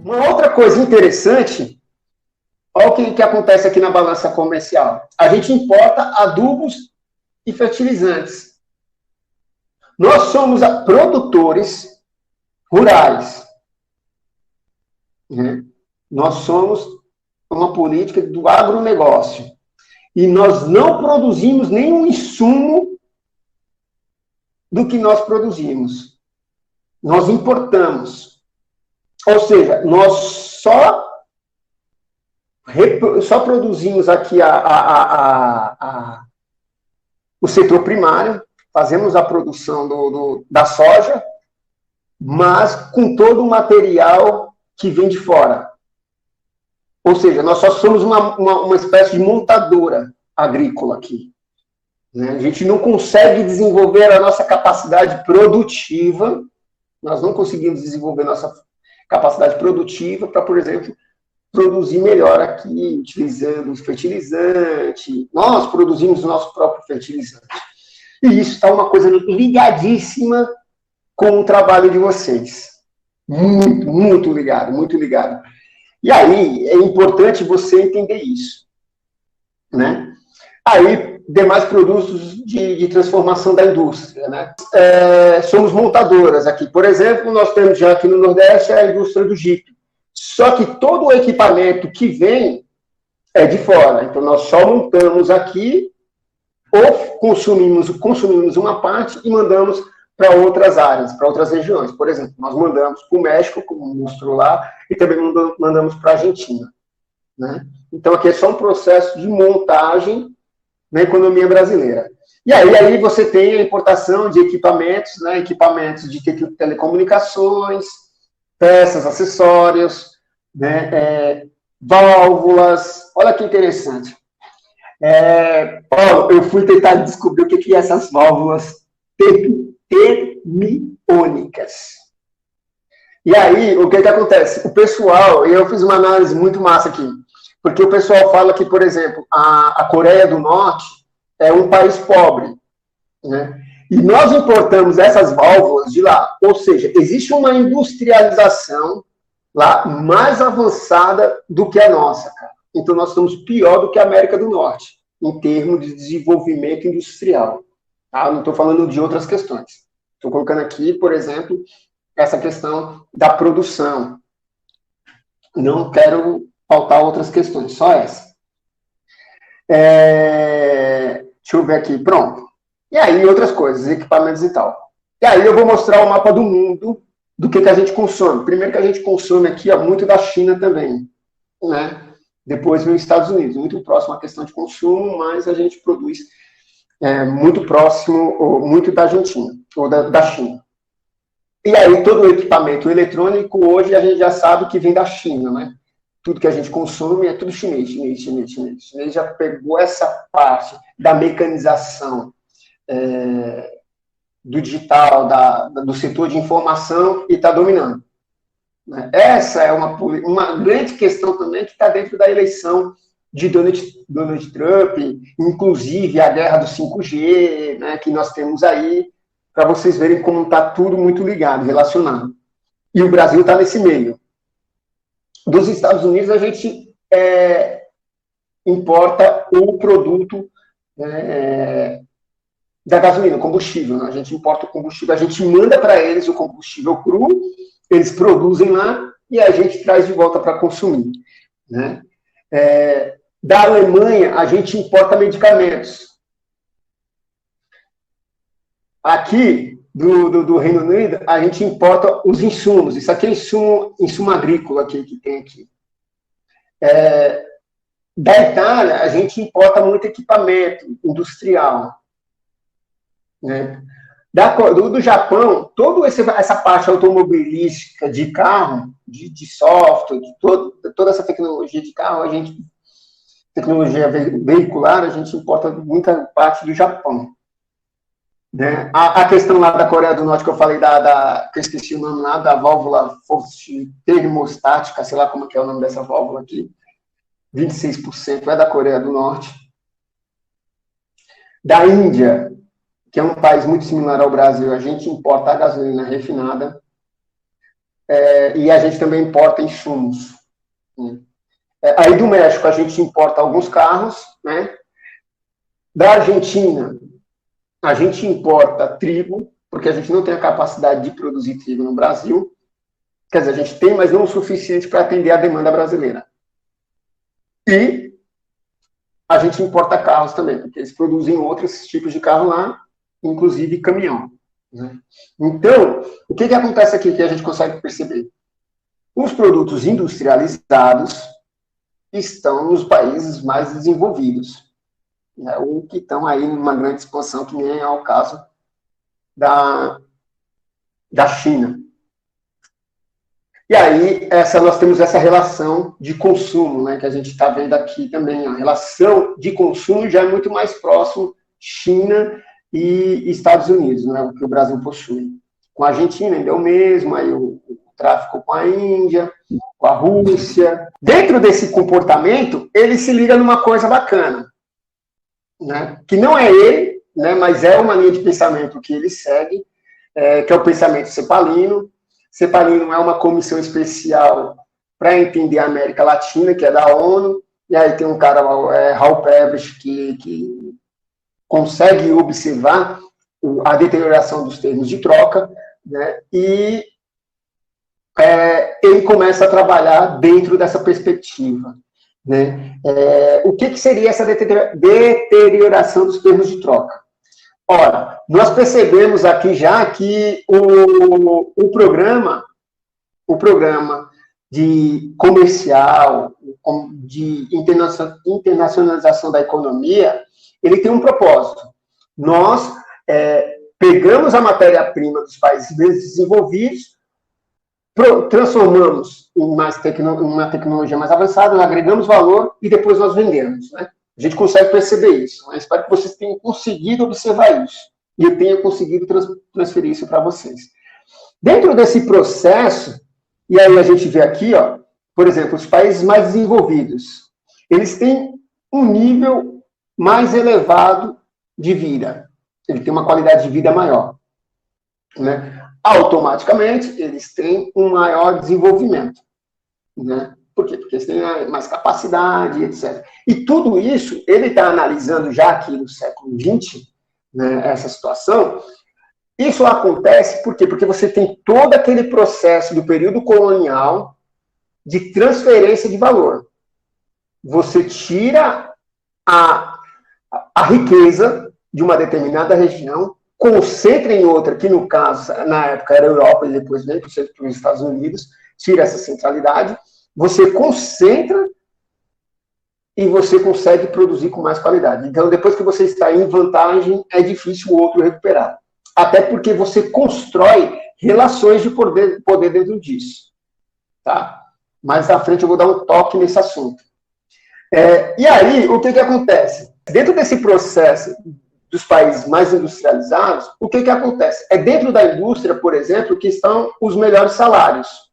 Uma outra coisa interessante, olha o que acontece aqui na balança comercial. A gente importa adubos e fertilizantes. Nós somos produtores rurais. Né? Nós somos uma política do agronegócio. E nós não produzimos nenhum insumo do que nós produzimos. Nós importamos. Ou seja, nós só produzimos aqui o setor primário, fazemos a produção da soja, mas com todo o material que vem de fora. Ou seja, nós só somos uma espécie de montadora agrícola aqui. Né? A gente não consegue desenvolver a nossa capacidade produtiva, nós não conseguimos desenvolver nossa capacidade produtiva para, por exemplo, produzir melhor aqui, utilizando os fertilizantes. Nós produzimos o nosso próprio fertilizante. E isso está uma coisa ligadíssima com o trabalho de vocês. Muito, muito ligado, muito ligado. E aí, é importante você entender isso. Né? Aí, demais produtos de transformação da indústria. Né? Somos montadoras aqui. Por exemplo, nós temos já aqui no Nordeste a indústria do Jeep. Só que todo o equipamento que vem é de fora. Então, nós só montamos aqui ou consumimos uma parte e mandamos para outras áreas, para outras regiões. Por exemplo, nós mandamos para o México, como mostrou lá, e também mandamos para a Argentina. Né? Então, aqui é só um processo de montagem na economia brasileira. E aí você tem a importação de equipamentos, né? Equipamentos de telecomunicações, peças, acessórios, né? Válvulas. Olha que interessante. Paulo, eu fui tentar descobrir o que é essas válvulas termiônicas. E aí, o que acontece? O pessoal, e eu fiz uma análise muito massa aqui, porque o pessoal fala que, por exemplo, a Coreia do Norte é um país pobre, né? E nós importamos essas válvulas de lá. Ou seja, existe uma industrialização lá mais avançada do que a nossa, cara. Então, nós estamos pior do que a América do Norte, em termos de desenvolvimento industrial. Tá? Não estou falando de outras questões. Estou colocando aqui, por exemplo, essa questão da produção. Não quero faltar outras questões, só essa. Deixa eu ver aqui, pronto. E aí, outras coisas, equipamentos e tal. E aí, eu vou mostrar o mapa do mundo, do que a gente consome. Primeiro que a gente consome aqui, muito da China também, né? Depois vem os Estados Unidos, muito próximo à questão de consumo, mas a gente produz muito próximo, ou muito da Argentina, ou da China. E aí, todo o equipamento eletrônico, hoje, a gente já sabe que vem da China, né? Tudo que a gente consome é tudo chinês. O chinês já pegou essa parte da mecanização do digital, do setor de informação e está dominando. Essa é uma grande questão também que está dentro da eleição de Donald Trump, inclusive a guerra do 5G, né, que nós temos aí, para vocês verem como está tudo muito ligado, relacionado. E o Brasil está nesse meio. Dos Estados Unidos, a gente importa o produto da gasolina, combustível. Né? A gente importa o combustível, a gente manda para eles o combustível cru, eles produzem lá e a gente traz de volta para consumir. Né? Da Alemanha, a gente importa medicamentos. Aqui, do Reino Unido, a gente importa os insumos. Isso aqui é insumo agrícola que tem aqui. Da Itália, a gente importa muito equipamento industrial. Né? Do Japão, toda essa parte automobilística de carro, de software, de toda essa tecnologia de carro, tecnologia veicular, a gente importa muita parte do Japão. Né? A questão lá da Coreia do Norte, que eu falei, que eu esqueci o nome lá, da válvula termostática, sei lá como é o nome dessa válvula aqui, 26% é da Coreia do Norte. Da Índia, que é um país muito similar ao Brasil, a gente importa a gasolina refinada, e a gente também importa insumos. Aí do México a gente importa alguns carros, né? Da Argentina a gente importa trigo, porque a gente não tem a capacidade de produzir trigo no Brasil. Quer dizer, a gente tem, mas não o suficiente para atender a demanda brasileira. E a gente importa carros também, porque eles produzem outros tipos de carro lá, inclusive caminhão. Né? Então, o que acontece aqui que a gente consegue perceber? Os produtos industrializados estão nos países mais desenvolvidos, né? Ou que estão aí numa grande expansão, que nem é o caso da China. E aí, nós temos essa relação de consumo, né, que a gente está vendo aqui também. A relação de consumo já é muito mais próximo China e Estados Unidos, né, o que o Brasil possui. Com a Argentina ainda é o mesmo, aí o tráfico com a Índia, com a Rússia. Dentro desse comportamento, ele se liga numa coisa bacana, né, que não é ele, né, mas é uma linha de pensamento que ele segue, que é o pensamento cepalino. Cepalino é uma comissão especial para entender a América Latina, que é da ONU, e aí tem um cara, Raul Pebres, que consegue observar a deterioração dos termos de troca, né, e ele começa a trabalhar dentro dessa perspectiva. Né. O que seria essa deterioração dos termos de troca? Ora, nós percebemos aqui já que o programa de comercial, de internacionalização da economia, ele tem um propósito. Nós pegamos a matéria-prima dos países desenvolvidos, transformamos em uma tecnologia mais avançada, agregamos valor e depois nós vendemos, né? A gente consegue perceber isso. Mas espero que vocês tenham conseguido observar isso. E eu tenha conseguido transferir isso para vocês. Dentro desse processo, e aí a gente vê aqui, ó, por exemplo, os países mais desenvolvidos, eles têm um nível mais elevado de vida. Ele tem uma qualidade de vida maior. Né? Automaticamente, eles têm um maior desenvolvimento. Né? Por quê? Porque eles têm mais capacidade, etc. E tudo isso, ele está analisando já aqui no século XX, né, essa situação. Isso acontece por quê? Porque você tem todo aquele processo do período colonial de transferência de valor. Você tira a riqueza de uma determinada região, concentra em outra, que no caso, na época era a Europa e depois veio para os Estados Unidos, tira essa centralidade, você concentra e você consegue produzir com mais qualidade. Então, depois que você está em vantagem, é difícil o outro recuperar. Até porque você constrói relações de poder dentro disso. Tá? Mais à frente eu vou dar um toque nesse assunto. E aí, o que acontece? Dentro desse processo dos países mais industrializados, o que acontece? É dentro da indústria, por exemplo, que estão os melhores salários.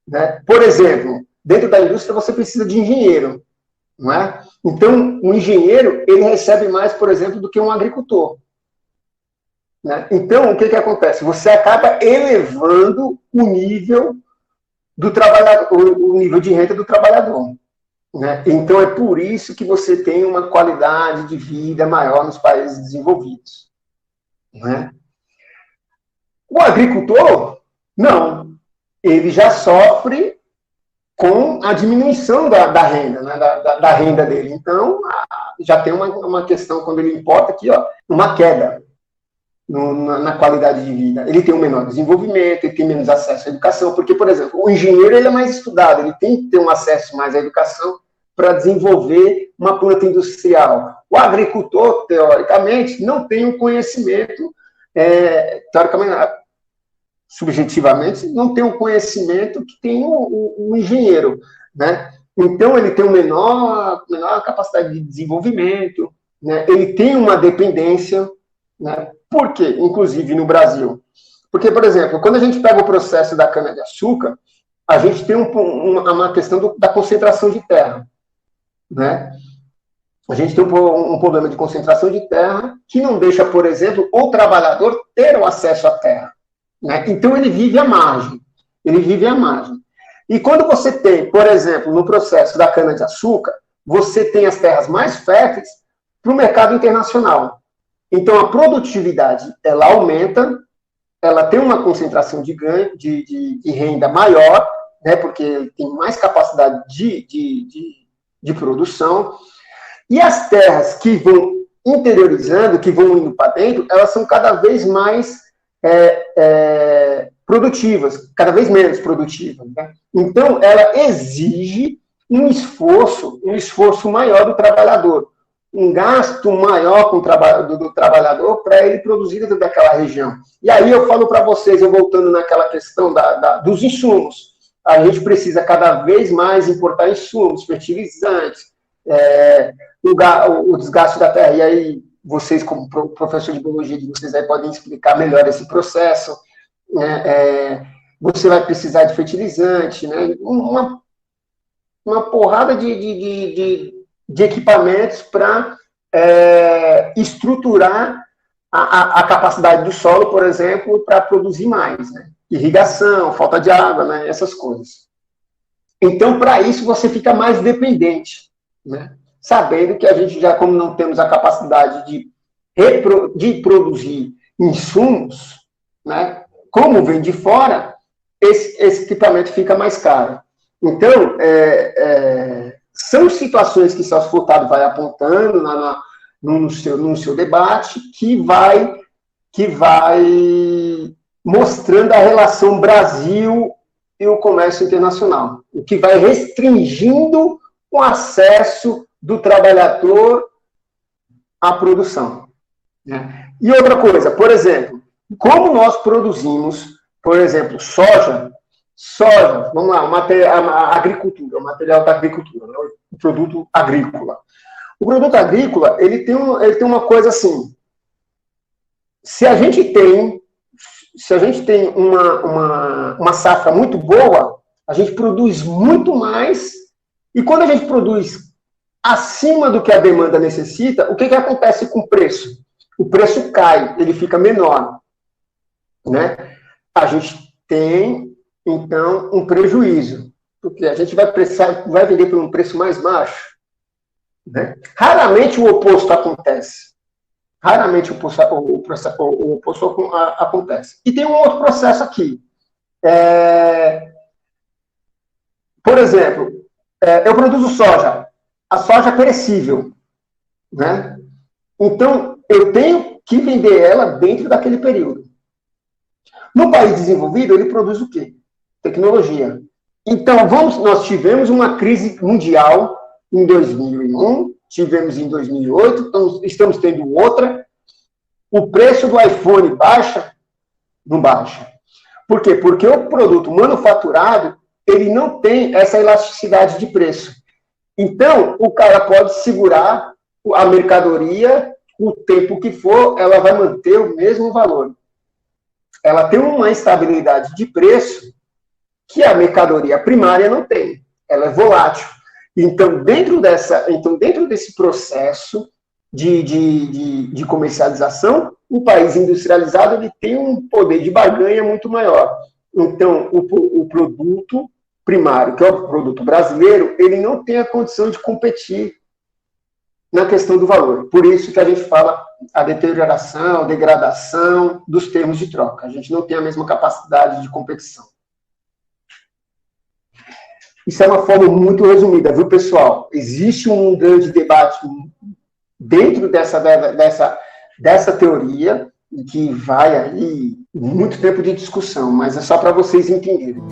Né? Por exemplo, dentro da indústria você precisa de engenheiro, não é? Então, um engenheiro, ele recebe mais, por exemplo, do que um agricultor. Né? Então, o que acontece? Você acaba elevando o nível do trabalhador, o nível de renda do trabalhador. Né? Então, é por isso que você tem uma qualidade de vida maior nos países desenvolvidos. Né? O agricultor, não. Ele já sofre com a diminuição da renda, né? da renda dele. Então, já tem uma questão, quando ele importa aqui, ó, uma queda na qualidade de vida. Ele tem um menor desenvolvimento, ele tem menos acesso à educação, porque, por exemplo, o engenheiro ele é mais estudado, ele tem que ter um acesso mais à educação para desenvolver uma planta industrial. O agricultor, teoricamente, não tem um conhecimento, teoricamente, subjetivamente, não tem o conhecimento que tem o engenheiro, né? Então, ele tem menor capacidade de desenvolvimento, né? Ele tem uma dependência, né? Por quê? Inclusive no Brasil. Porque, por exemplo, quando a gente pega o processo da cana-de-açúcar, a gente tem uma questão da concentração de terra, né? A gente tem um problema de concentração de terra que não deixa, por exemplo, o trabalhador ter o acesso à terra, né? Então, ele vive à margem. Ele vive à margem. E quando você tem, por exemplo, no processo da cana-de-açúcar, você tem as terras mais férteis para o mercado internacional. Então, a produtividade, ela aumenta, ela tem uma concentração de ganho, de renda maior, né, porque tem mais capacidade de produção. E as terras que vão interiorizando, que vão indo para dentro, elas são cada vez mais produtivas, cada vez menos produtivas, né? Então, ela exige um esforço maior do trabalhador, um gasto maior do trabalhador para ele produzir dentro daquela região. E aí eu falo para vocês, eu voltando naquela questão dos insumos, a gente precisa cada vez mais importar insumos, fertilizantes, o desgaste da terra, e aí vocês, como professor de biologia de vocês, aí podem explicar melhor esse processo, né? Você vai precisar de fertilizante, né? Uma porrada de equipamentos para estruturar a capacidade do solo, por exemplo, para produzir mais, né? Irrigação, falta de água, né? Essas coisas. Então, para isso, você fica mais dependente, né? Sabendo que a gente já, como não temos a capacidade de produzir insumos, né? Como vem de fora, esse equipamento fica mais caro. Então, são situações que Celso Furtado vai apontando no seu debate, que vai mostrando a relação Brasil e o comércio internacional, o que vai restringindo o acesso do trabalhador à produção, né? E outra coisa, por exemplo, como nós produzimos, por exemplo, soja, vamos lá, a agricultura, o material da agricultura, né? O produto agrícola. O produto agrícola, ele tem uma coisa assim, se a gente tem uma safra muito boa, a gente produz muito mais, e quando a gente produz acima do que a demanda necessita, o que acontece com o preço? O preço cai, ele fica menor, né? A gente tem, então, um prejuízo, porque a gente vai vender por um preço mais baixo, né? Raramente o oposto acontece. Raramente o oposto acontece. E tem um outro processo aqui. Por exemplo, eu produzo soja. A soja é perecível, né? Então, eu tenho que vender ela dentro daquele período. No país desenvolvido, ele produz o quê? Tecnologia. Então, nós tivemos uma crise mundial em 2001, tivemos em 2008, então estamos tendo outra. O preço do iPhone baixa? Não baixa. Por quê? Porque o produto manufaturado, ele não tem essa elasticidade de preço. Então, o cara pode segurar a mercadoria o tempo que for, ela vai manter o mesmo valor. Ela tem uma estabilidade de preço que a mercadoria primária não tem. Ela é volátil. Então, dentro desse processo de comercialização, o país industrializado ele tem um poder de barganha muito maior. Então, o produto primário, que é o produto brasileiro, ele não tem a condição de competir na questão do valor. Por isso que a gente fala a deterioração, a degradação dos termos de troca. A gente não tem a mesma capacidade de competição. Isso é uma forma muito resumida, viu, pessoal? Existe um grande debate dentro dessa teoria, que vai aí muito tempo de discussão, mas é só para vocês entenderem.